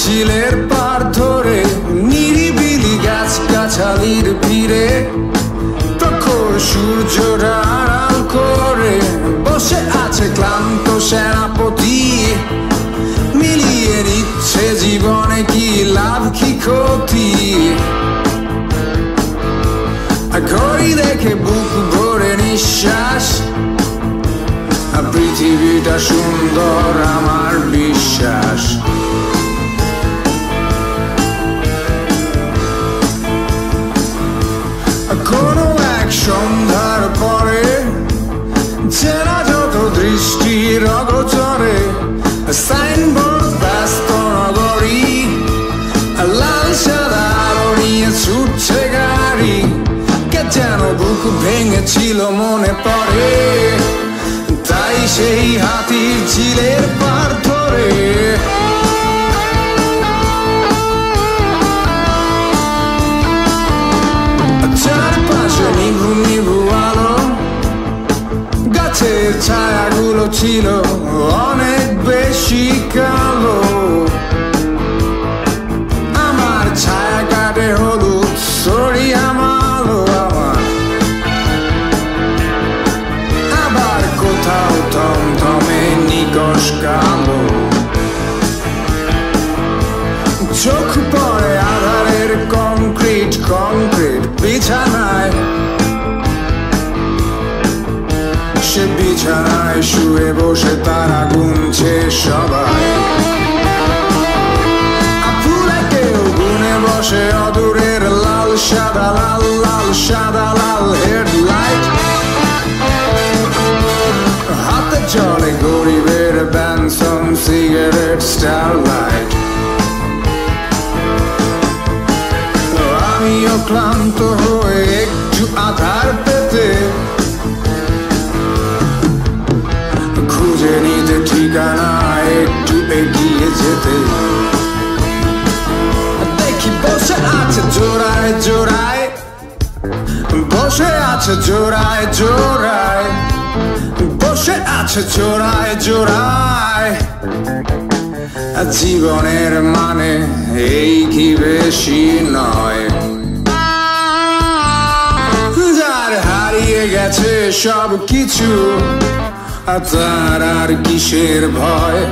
চিলের পার ধরে নিরিবিলি গাছগাছালির ভিড়ে তখন সূর্যটা আড়াল করে বসে আছে ক্লান্ত সেনাপতি মিলিয়ে নিচ্ছে জীবনে কি লাভ কি ক্ষতি ঘড়ি দেখে বুক ভরে নিঃশ্বাস পৃথিবীটা সুন্দর আমার বিশ্বাস কোনো এক সন্ধ্যার পরে চেনা যত দৃষ্টির অগোচরে সাইনবোর্ড ব্যস্ত নগরী লাল সাদা আলো নিয়ে ছুটছে গাড়ি কে যেন বুক ভেঙেছিল মনে পড়ে তাই সেই হাতির ঝিলের পার ধরে চারপাশে নিভু নিভু আলো গাছের ছায়াগুলো ছিল অনেক বেশি কালো আমার ছায়া কাটে হলুদ সরিয়া মালো আমার আবার কোথাও থমথমে নিকশ কালো চোখ পড়ে আধারের কংক্রিট কংক্রিট বিছানায় সে বিছানায় শুয়ে বসে তারা গুনছে সবাই ফুলে কেউ গুনে বসে অদূরের লাল সাদা লাল লাল সাদা লাল হেডলাইট হাতে চলে গরিবের ব্যানসন সিগারেট স্টারলাইট আমিও ক্লান্ত হয়ে একটু আধার পেতে খুঁজে নিতে ঠিকানা একটু এগিয়ে যেতে দেখি বসে আছে জোড়ায় জোড়ায় বসে আছে জোড়ায় জোড়ায় বসে আছে জোড়ায় জোড়ায় জীবনের মানে এই কি বেশি নয় যার হারিয়ে গেছে সব কিছু তার আর কিসের ভয়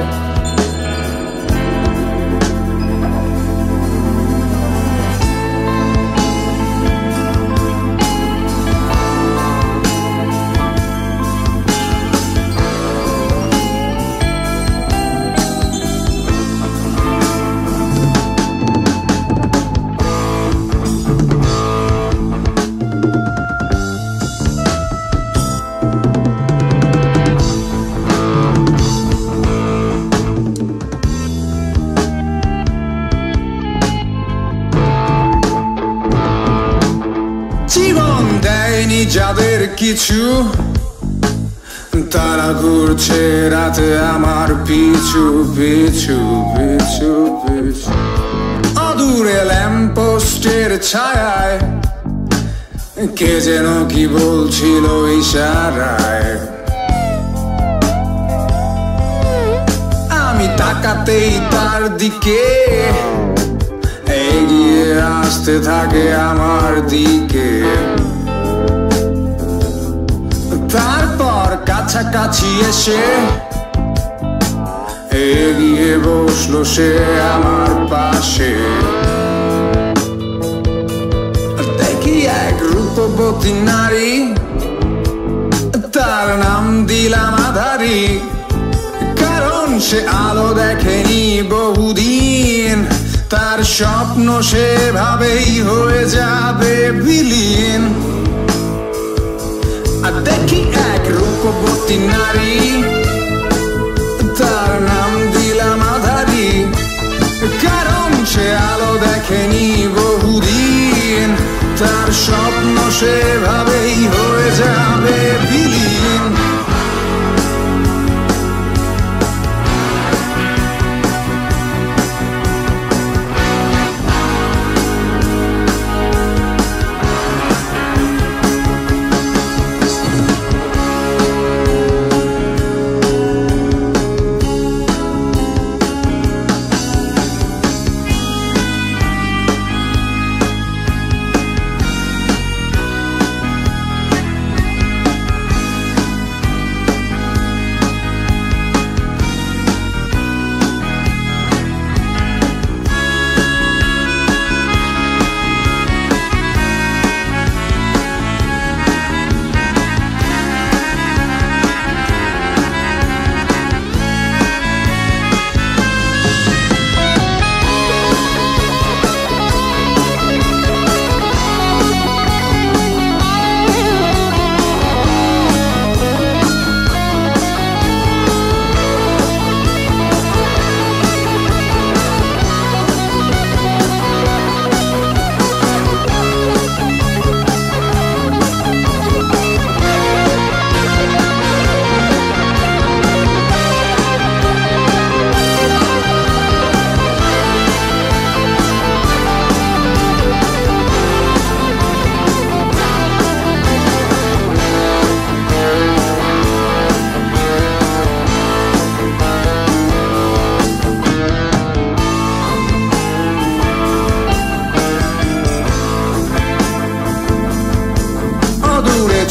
জীবন দেয়নি যাদের কিছু তারা ঘুরছে রাতে আমার পিছু পিছু পিছু পিছু অদূরে ল্যাম্পপোস্টের ছায়ায় কে যেন কি বলছিল ইশারায় আমি তাকাতেই তার দিকে এগিয়ে আসতে থাকে আমার দিকে তারপর কাছাকাছি এসে এগিয়ে বসলো সে আমার পাশে দেখি এক রূপবতী নারী তার নাম দিলাম আধারী কারণ সে আলো দেখেনি বহুদিন তার স্বপ্ন সেভাবেই হয়ে যাবে বিলীন আর দেখি এক রূপবতী নারী তার নাম দিলাম আধারী কারণ সে আলো দেখেনি বহুদিন তার স্বপ্ন সেভাবেই হয়ে যাবে বিলীন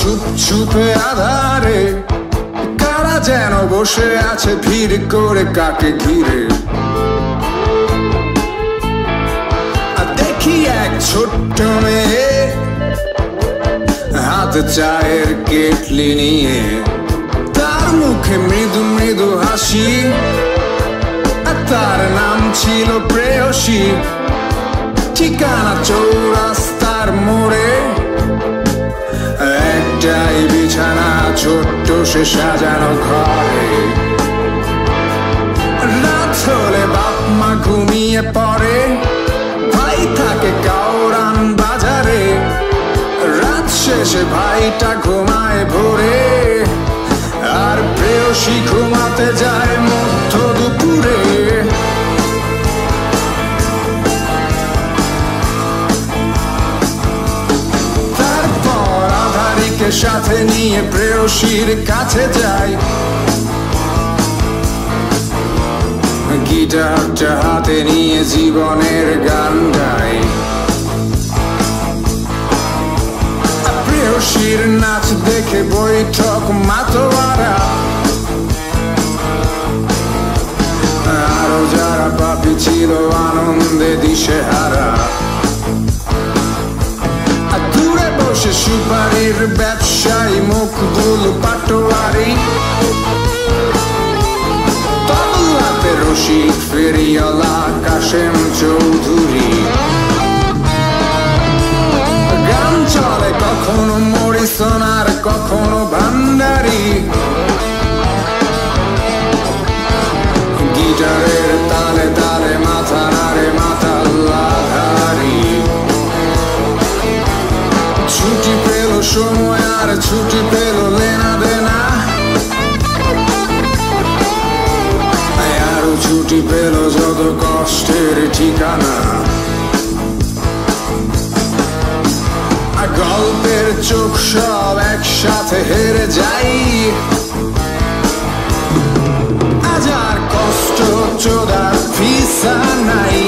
চুপ চুপে আধারে কারা যেন বসে আছে ভিড় করে কাকে ঘিরে দেখি এক ছোট্ট মেয়ে হাতে চায়ের কেটলি নিয়ে তার মুখে মৃদু মৃদু হাসি তার নাম ছিল প্রেয়সী ঠিকানা চৌরাস্তার মোড়ে একটাই বিছানা ছোট্ট সে সাজানো ঘরে রাত হলে বাপ মা ঘুমিয়ে পড়ে ভাই থাকে কাউরান বাজারে রাত শেষে ভাইটা ঘুমায় ভোরে আর প্রেয়সী ঘুমাতে যায় মধ্য দুপুরে তারপর আধারীকে সাথে নিয়ে প্রেয়সীর কাছে যায় গিটারটা হাতে নিয়ে জীবনের গান গায় প্রেয়সীর নাচ দেখে বৈঠক মাতোয়ারা আরো যারা পাপি ছিল আনন্দে দিশেহারা দূরে বসে সুপারির ব্যবসায়ী মকবুল পাটোয়ারি তবলাতে রশিদ ফেরিওয়ালা কাশেম চৌধুরী গান চলে কখনো মরিসন আর কখনো ভান্ডারি গিটারের তালে তালে মাথা নাড়ে মাতাল্লাধারী ছুটি পেল সময় আর ছুটি পেল লেনা দেনা আরো ছুটি পেল যত কষ্টের ঠিকানা গল্পের চোখ সব একসাথে হেরে যাই আজ আর কষ্ট চোদার ভিসা নাই